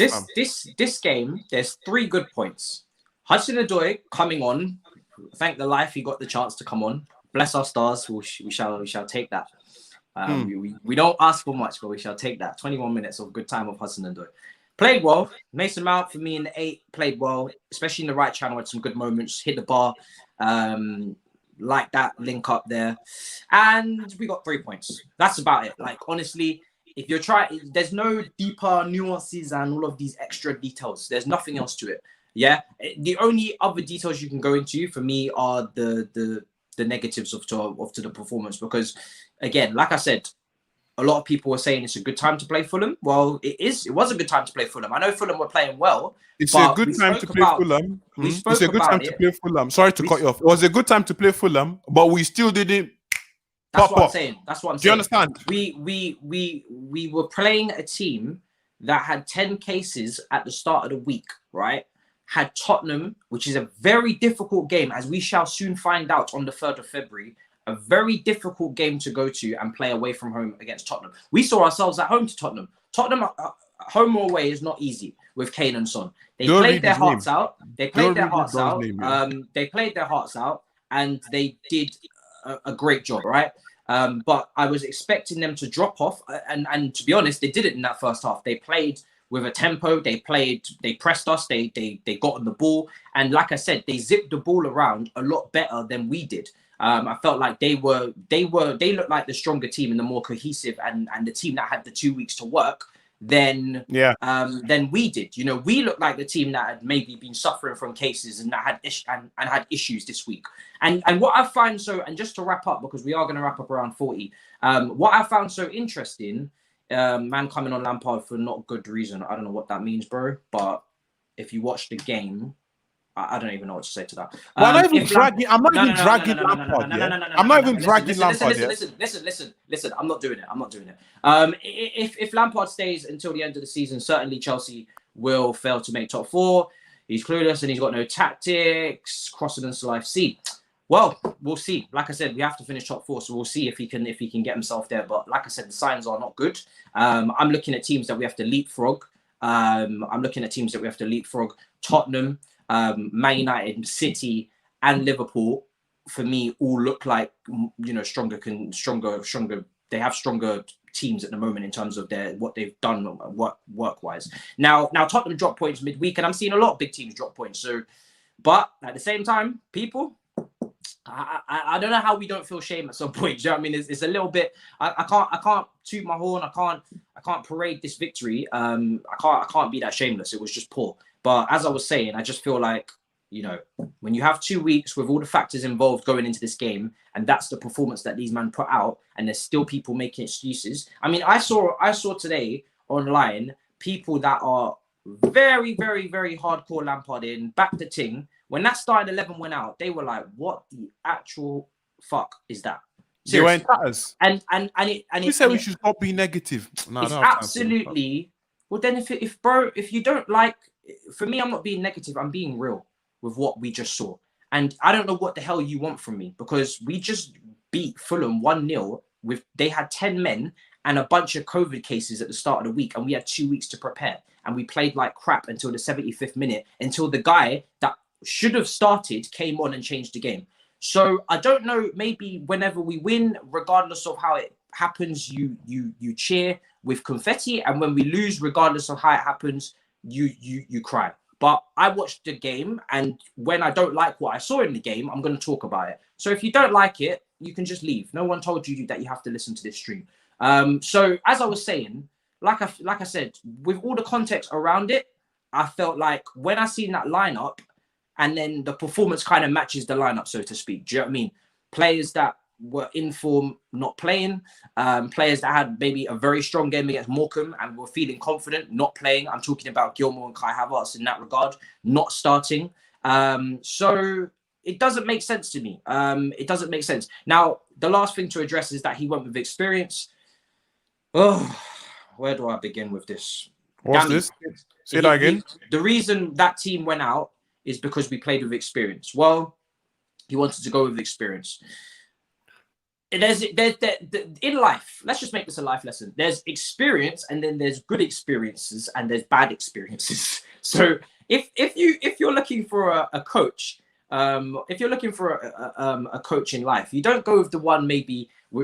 this game, there's 3 good points. Hudson Odoi coming on. Thank the life he got the chance to come on. Bless our stars. We shall take that. We don't ask for much, but we shall take that. 21 minutes of good time of Hudson Odoi. Played well. Mason Mount for me in the 8 played well, especially in the right channel. Had some good moments. Hit the bar. Like that link up there, and we got 3 points. That's about it. Like, honestly, if you're trying, there's no deeper nuances and all of these extra details. There's nothing else to it. Yeah, the only other details you can go into for me are the negatives of the performance, because again, like I said, a lot of people were saying it's a good time to play Fulham. Well, it is. It was a good time to play Fulham. I know Fulham were playing well. It's a good time to play Fulham. It's a good time to play Fulham. Sorry to cut you off. It was a good time to play Fulham, but we still didn't. That's what I'm saying. That's what I'm saying. Do you understand? We were playing a team that had 10 cases at the start of the week, right? Had Tottenham, which is a very difficult game, as we shall soon find out on the 3rd of February. A very difficult game to go to and play away from home against Tottenham. We saw ourselves at home to Tottenham. Tottenham, home or away, is not easy with Kane and Son. They played their hearts out. They played their hearts out. They played their hearts out, and they did a great job, right? But I was expecting them to drop off, and to be honest, they did it in that first half. They played with a tempo. They pressed us. They got on the ball, and like I said, they zipped the ball around a lot better than we did. I felt like they looked like the stronger team and the more cohesive and the team that had the 2 weeks to work than we did. You know, we looked like the team that had maybe been suffering from cases and that had issues this week. And what I find and just to wrap up, because we are going to wrap up around 40, what I found so interesting, man coming on Lampard for not good reason. I don't know what that means, bro. But if you watch the game, I don't even know what to say to that. Well, I'm not even dragging Lampard. I'm not even dragging Lampard. Listen. I'm not doing it. If Lampard stays until the end of the season, certainly Chelsea will fail to make top 4. He's clueless and he's got no tactics. Crossing into life. See, well, we'll see. Like I said, we have to finish top 4, so we'll see if he can get himself there. But like I said, the signs are not good. I'm looking at teams that we have to leapfrog. Tottenham, Man United, City, and Liverpool, for me, all look like stronger. They have stronger teams at the moment in terms of what they've done work wise. Now Tottenham drop points midweek, and I'm seeing a lot of big teams drop points. So, but at the same time, people, I don't know how we don't feel shame at some point. Do you know what I mean? It's a little bit. I can't toot my horn. I can't parade this victory. I can't be that shameless. It was just poor. But as I was saying, I just feel like, when you have 2 weeks with all the factors involved going into this game, and that's the performance that these men put out, and there's still people making excuses. I mean, I saw today online people that are very, very, very hardcore Lampard in, back the ting. When that starting 11 went out, they were like, "What the actual fuck is that?" They were in tatters. And we said we should not be negative. No, it's absolutely. Well, then if you don't like, for me, I'm not being negative. I'm being real with what we just saw. And I don't know what the hell you want from me, because we just beat Fulham 1-0 they had 10 men and a bunch of COVID cases at the start of the week, and we had 2 weeks to prepare. And we played like crap until the 75th minute, until the guy that should have started came on and changed the game. So I don't know, maybe whenever we win, regardless of how it happens, you cheer with confetti, and when we lose, regardless of how it happens, you cry. But I watched the game, and when I don't like what I saw in the game, I'm going to talk about it. So if you don't like it, you can just leave. No one told you that you have to listen to this stream. So as I was saying, like I said, with all the context around it, I felt like when I seen that lineup, and then the performance kind of matches the lineup, so to speak. Do you know what I mean? Players that were in form, not playing. Players that had maybe a very strong game against Morecambe and were feeling confident, not playing. I'm talking about Gilmore and Kai Havertz in that regard, not starting. So it doesn't make sense to me. It doesn't make sense. Now, the last thing to address is that he went with experience. Oh, where do I begin with this? What's this? Say that again. The reason that team went out is because we played with experience. Well, he wanted to go with experience. There's in life, let's just make this a life lesson. There's experience, and then there's good experiences, and there's bad experiences. So if you're looking for a coach, if you're looking for a coach in life, you don't go with the one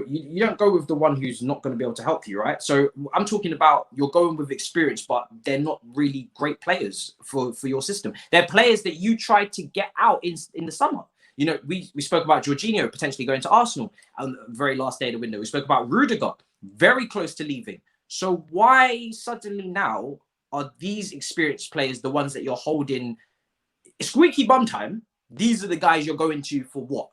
you don't go with the one who's not going to be able to help you, right? So I'm talking about you're going with experience, but they're not really great players for your system. They're players that you tried to get out in the summer. We spoke about Jorginho potentially going to Arsenal on the very last day of the window. We spoke about Rudiger, very close to leaving. So why suddenly now are these experienced players the ones that you're holding squeaky bum time? These are the guys you're going to for what?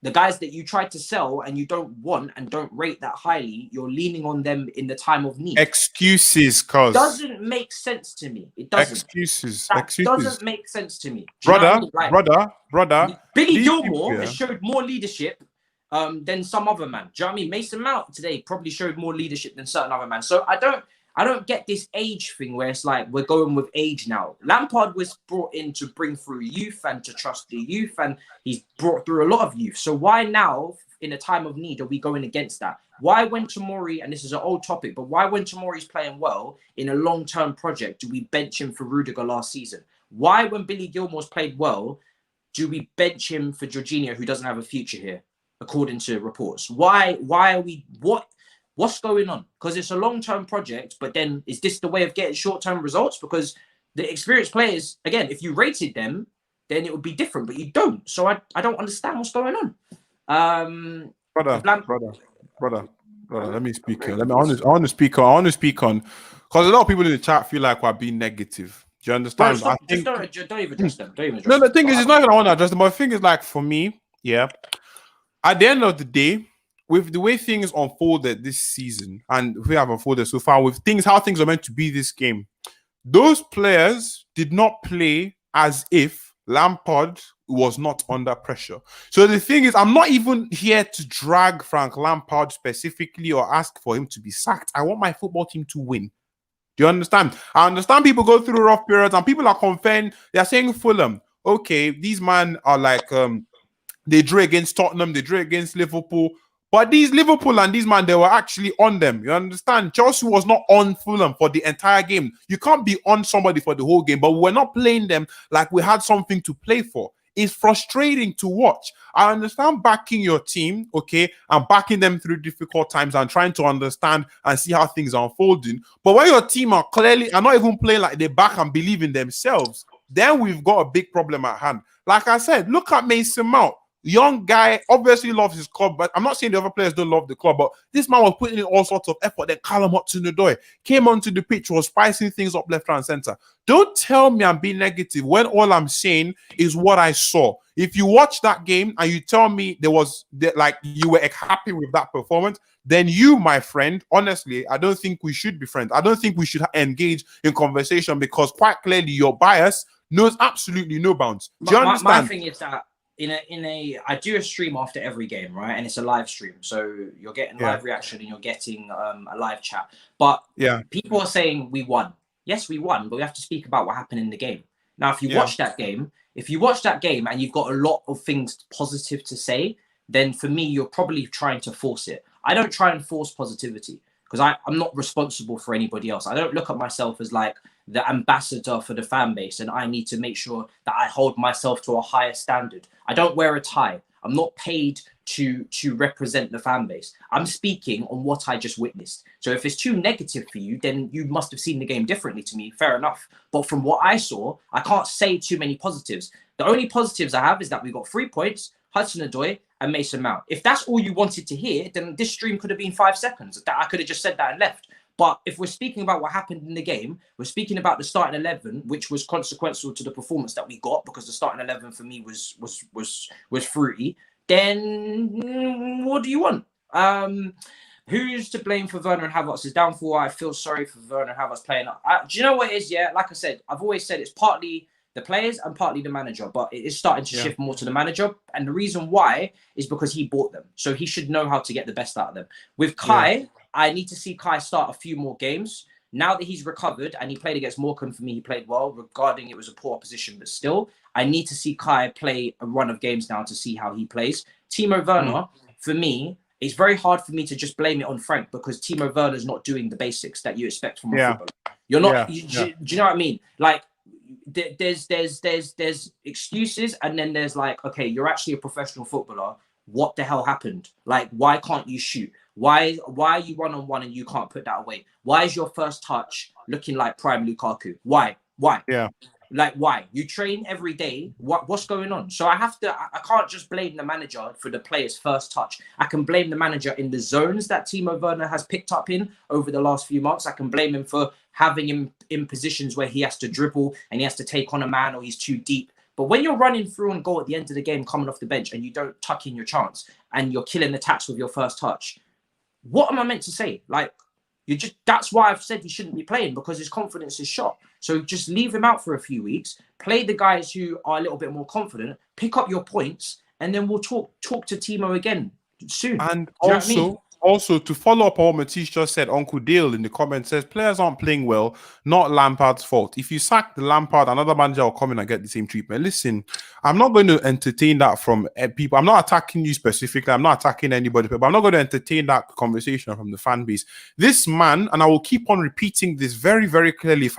The guys that you tried to sell and you don't want and don't rate that highly, you're leaning on them in the time of need. Excuses, cause doesn't make sense to me. It doesn't. Excuses. Doesn't make sense to me. Brother. Billy Gilmore has showed more leadership than some other man. Do you know what I mean? Mason Mount today probably showed more leadership than certain other man. So I don't get this age thing where it's like we're going with age now. Lampard was brought in to bring through youth and to trust the youth, and he's brought through a lot of youth. So why now, in a time of need, are we going against that? Why when Tomori, and this is an old topic, but why when Tomori's playing well in a long-term project, do we bench him for Rudiger last season? Why when Billy Gilmore's played well, do we bench him for Jorginho, who doesn't have a future here, according to reports? Why are we, what's going on? Because it's a long-term project, but then is this the way of getting short-term results? Because the experienced players, again, if you rated them, then it would be different, but you don't. So I don't understand what's going on. Brother, let me speak here. I want to speak on, because a lot of people in the chat feel like we're being negative. Do you understand? Bro, don't even address them. No, the thing is, it's not even I want to address them, but the thing is, like, for me, yeah, at the end of the day, with the way things unfolded this season, and we have unfolded so far, with how things are meant to be this game, those players did not play as if Lampard was not under pressure. So the thing is, I'm not even here to drag Frank Lampard specifically or ask for him to be sacked. I want my football team to win. Do you understand? I understand people go through rough periods and people are comparing. They're saying Fulham, okay, these men are like, they drew against Tottenham, they drew against Liverpool. But these Liverpool and these man, they were actually on them. You understand? Chelsea was not on Fulham for the entire game. You can't be on somebody for the whole game, but we're not playing them like we had something to play for. It's frustrating to watch. I understand backing your team, okay, and backing them through difficult times and trying to understand and see how things are unfolding. But when your team are not even playing like they back and believe in themselves, then we've got a big problem at hand. Like I said, look at Mason Mount. Young guy, obviously loves his club, but I'm not saying the other players don't love the club, but this man was putting in all sorts of effort. Then Mount Hudson Odoi came onto the pitch, was spicing things up left and center. Don't tell me I'm being negative when all I'm saying is what I saw. If you watch that game and you tell me you were happy with that performance, then you, my friend, honestly, I don't think we should be friends. I don't think we should engage in conversation because quite clearly your bias knows absolutely no bounds. Do you understand? My thing is that I do a stream after every game, right? And it's a live stream. So you're getting live reaction and you're getting a live chat. But people are saying we won. Yes, we won, but we have to speak about what happened in the game. Now, if you watch that game and you've got a lot of things positive to say, then for me, you're probably trying to force it. I don't try and force positivity because I'm not responsible for anybody else. I don't look at myself as like the ambassador for the fan base and I need to make sure that I hold myself to a higher standard. I don't wear a tie. I'm not paid to represent the fan base. I'm speaking on what I just witnessed. So if it's too negative for you, then you must have seen the game differently to me. Fair enough. But from what I saw, I can't say too many positives. The only positives I have is that we got 3 points, Hudson Odoi and Mason Mount. If that's all you wanted to hear, then this stream could have been 5 seconds. That I could have just said that and left. But if we're speaking about what happened in the game, we're speaking about the starting 11, which was consequential to the performance that we got because the starting 11 for me was fruity. Then what do you want? Who's to blame for Werner and Havertz's downfall? I feel sorry for Werner and Havertz playing. Do you know what it is? Yeah, like I said, I've always said it's partly the players and partly the manager, but it is starting to shift more to the manager. And the reason why is because he bought them. So he should know how to get the best out of them. With Kai, I need to see Kai start a few more games. Now that he's recovered and he played against Morecambe, for me, he played well, regarding it was a poor opposition, but still, I need to see Kai play a run of games now to see how he plays. Timo Werner, for me, it's very hard for me to just blame it on Frank because Timo Werner's not doing the basics that you expect from a footballer. You're not, do you know what I mean? Like, there's excuses and then there's like, okay, you're actually a professional footballer. What the hell happened? Like, why can't you shoot? Why are you one-on-one and you can't put that away? Why is your first touch looking like prime Lukaku? Why? Yeah. Like, why? You train every day. What's going on? So I can't just blame the manager for the player's first touch. I can blame the manager in the zones that Timo Werner has picked up in over the last few months. I can blame him for having him in positions where he has to dribble and he has to take on a man or he's too deep. But when you're running through and goal at the end of the game, coming off the bench and you don't tuck in your chance and you're killing the tax with your first touch, what am I meant to say? Like, that's why I've said he shouldn't be playing because his confidence is shot. So just leave him out for a few weeks, play the guys who are a little bit more confident, pick up your points, and then we'll talk to Timo again soon. And also, to follow up on what Matisse just said, Uncle Dale in the comments says players aren't playing well, not Lampard's fault. If you sack the Lampard, another manager will come in and get the same treatment. Listen, I'm not going to entertain that from people. I'm not attacking you specifically. I'm not attacking anybody, but I'm not going to entertain that conversation from the fan base. This man, and I will keep on repeating this very, very clearly.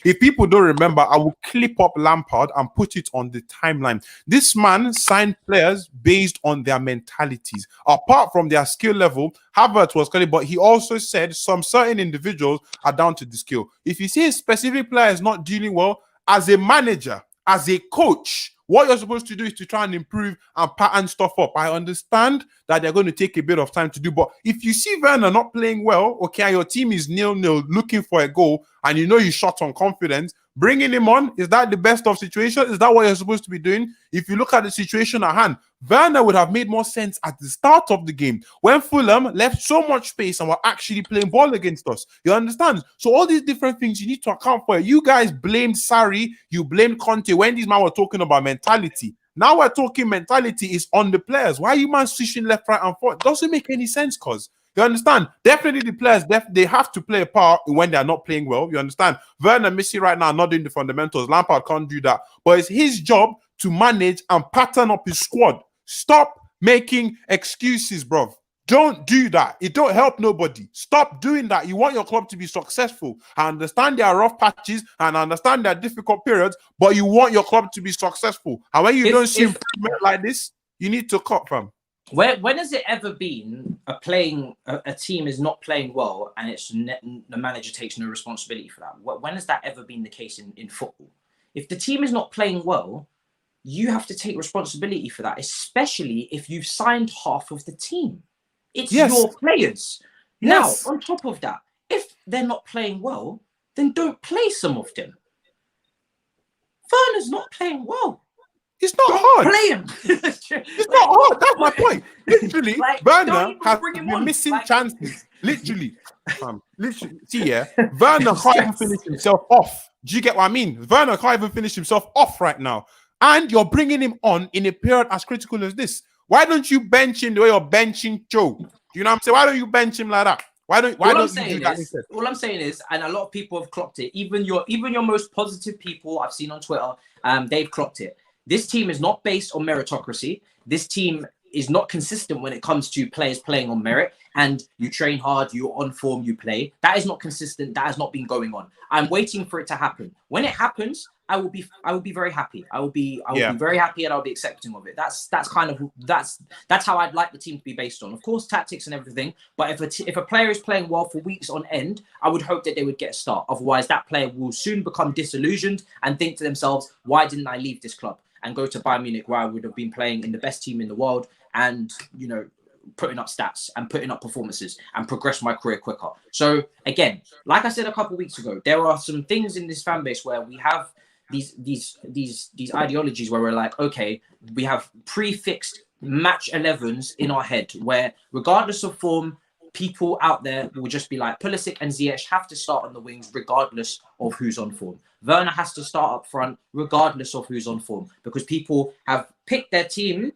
If people don't remember, I will clip up Lampard and put it on the timeline. This man signed players based on their mentalities. Apart from their skill level, Havertz was clear, but he also said some certain individuals are down to the skill. If you see a specific player is not dealing well, as a manager, as a coach, what you're supposed to do is to try and improve and pattern stuff up. I understand that they're going to take a bit of time to do, but if you see Werner not playing well, okay, and your team is 0-0 looking for a goal, and you know you shot on confidence, Bringing him on, is that the best of situation? Is that what you're supposed to be doing? If you look at the situation at hand, Werner would have made more sense at the start of the game when Fulham left so much space and were actually playing ball against us. You understand? So all these different things you need to account for. You guys blamed Sarri, you blamed Conte when these men were talking about mentality. Now we're talking mentality is on the players. Why are you man switching left, right, and forward? It doesn't make any sense, cause you understand? Definitely the players, they have to play a part when they're not playing well. You understand? Werner Missy right now not doing the fundamentals. Lampard can't do that. But it's his job to manage and pattern up his squad. Stop making excuses, bro. Don't do that. It don't help nobody. Stop doing that. You want your club to be successful. I understand there are rough patches and I understand there are difficult periods, but you want your club to be successful. And when you don't see improvement like this, you need to cut, fam. When has it ever been a team is not playing well and it's the manager takes no responsibility for that? When has that ever been the case in football? If the team is not playing well, you have to take responsibility for that, especially if you've signed half of the team. It's your players. Yes. Now, on top of that, if they're not playing well, then don't play some of them. Werner's not playing well. It's not hard. Play him. It's not hard. That's my point. Literally, Werner has been missing chances. Literally. See, Werner can't even finish himself off. Do you get what I mean? Werner can't even finish himself off right now. And you're bringing him on in a period as critical as this. Why don't you bench him the way you're benching Joe? Do you know what I'm saying? Why don't you bench him like that? Why don't you do that instead? All I'm saying is, and a lot of people have clocked it, even your most positive people I've seen on Twitter, they've clocked it. This team is not based on meritocracy. This team is not consistent when it comes to players playing on merit. And you train hard, you're on form, you play. That is not consistent. That has not been going on. I'm waiting for it to happen. When it happens, I will be very happy. I will be very happy and I'll be accepting of it. That's how I'd like the team to be based on. Of course, tactics and everything. But if a player is playing well for weeks on end, I would hope that they would get a start. Otherwise, that player will soon become disillusioned and think to themselves, why didn't I leave this club and go to Bayern Munich where I would have been playing in the best team in the world and, putting up stats and putting up performances and progress my career quicker. So again, like I said a couple of weeks ago, there are some things in this fan base where we have these ideologies where we're like, okay, we have prefixed match 11s in our head where regardless of form, people out there will just be like Pulisic and Ziyech have to start on the wings regardless of who's on form. Werner has to start up front regardless of who's on form because people have picked their team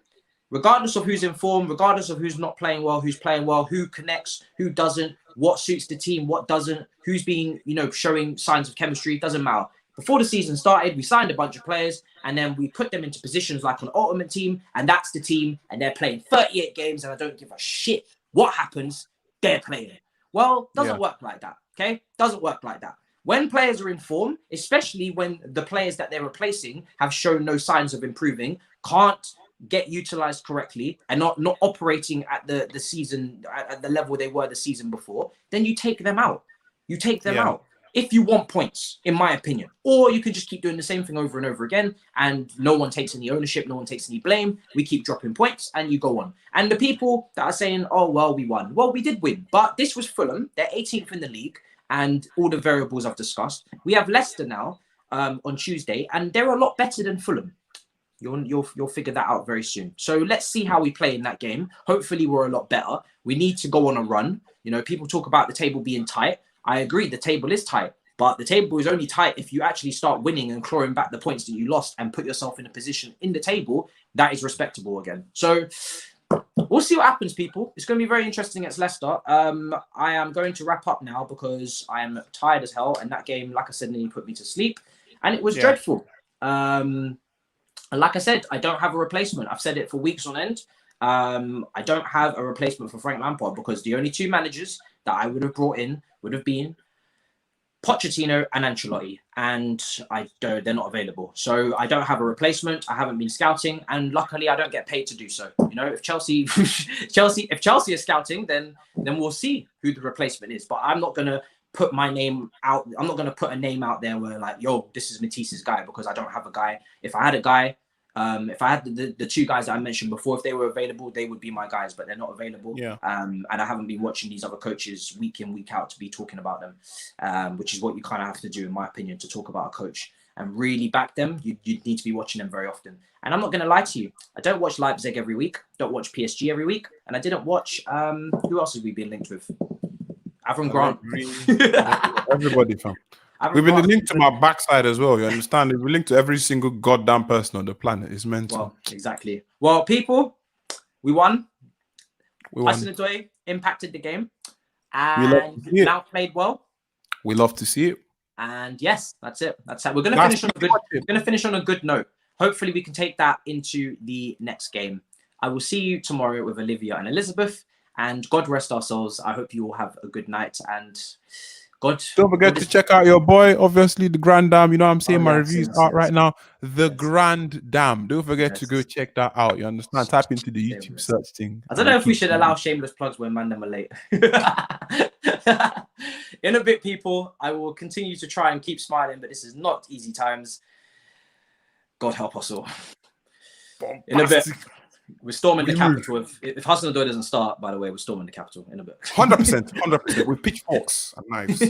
regardless of who's in form, regardless of who's not playing well, who's playing well, who connects, who doesn't, what suits the team, what doesn't, who's being, showing signs of chemistry, doesn't matter. Before the season started, we signed a bunch of players and then we put them into positions like an ultimate team and that's the team and they're playing 38 games and I don't give a shit what happens, they're playing it. Well, doesn't work like that, okay? Doesn't work like that. When players are in form, especially when the players that they're replacing have shown no signs of improving, can't get utilized correctly and not operating at the season at the level they were the season before, then you take them out. You take them out if you want points, in my opinion. Or you can just keep doing the same thing over and over again and no one takes any ownership, no one takes any blame. We keep dropping points and you go on. And the people that are saying, oh, well, we won. Well, we did win, but this was Fulham. They're 18th in the league and all the variables I've discussed. We have Leicester now on Tuesday and they're a lot better than Fulham. You'll figure that out very soon. So let's see how we play in that game. Hopefully we're a lot better. We need to go on a run. People talk about the table being tight. I agree, the table is tight, but the table is only tight if you actually start winning and clawing back the points that you lost and put yourself in a position in the table that is respectable again. So we'll see what happens, people. It's going to be very interesting against Leicester. I am going to wrap up now because I am tired as hell. And that game, like I said, nearly put me to sleep. And it was dreadful. And like I said, I don't have a replacement. I've said it for weeks on end. I don't have a replacement for Frank Lampard because the only two managers that I would have brought in would have been Pochettino and Ancelotti, and they're not available. So I don't have a replacement. I haven't been scouting, and luckily I don't get paid to do so. If Chelsea is scouting, then we'll see who the replacement is. But I'm not gonna put my name out. I'm not gonna put a name out there where like, yo, this is Matisse's guy because I don't have a guy. If I had a guy, If I had the two guys that I mentioned before, if they were available, they would be my guys, but they're not available. Yeah. And I haven't been watching these other coaches week in, week out to be talking about them, which is what you kind of have to do, in my opinion, to talk about a coach and really back them. You need to be watching them very often. And I'm not going to lie to you, I don't watch Leipzig every week, don't watch PSG every week, and I didn't watch, who else have we been linked with? Avram Grant. Everybody, fam. We've been linked to my backside as well. You understand? We're linked to every single goddamn person on the planet. It's mental. Well, exactly. Well, people, we won. Hudson Odoi impacted the game, and Mount played well. We love to see it. And yes, that's it. That's how we're going to finish on a good. We're going to finish on a good note. Hopefully, we can take that into the next game. I will see you tomorrow with Olivia and Elizabeth. And God rest our souls. I hope you all have a good night. And God, don't forget to check out your boy, obviously, the Grand Dam. You know what I'm saying? My review's out right now. The Grand Dam. Don't forget to go check that out. You understand? Type into the YouTube search thing. I don't know if we should allow shameless plugs when man them are late. In a bit, people, I will continue to try and keep smiling, but this is not easy times. God help us all. In a bit. We're storming the capital. If Hudson Odoi doesn't start, by the way, we're storming the capital in a bit. 100%. With pitchforks and knives.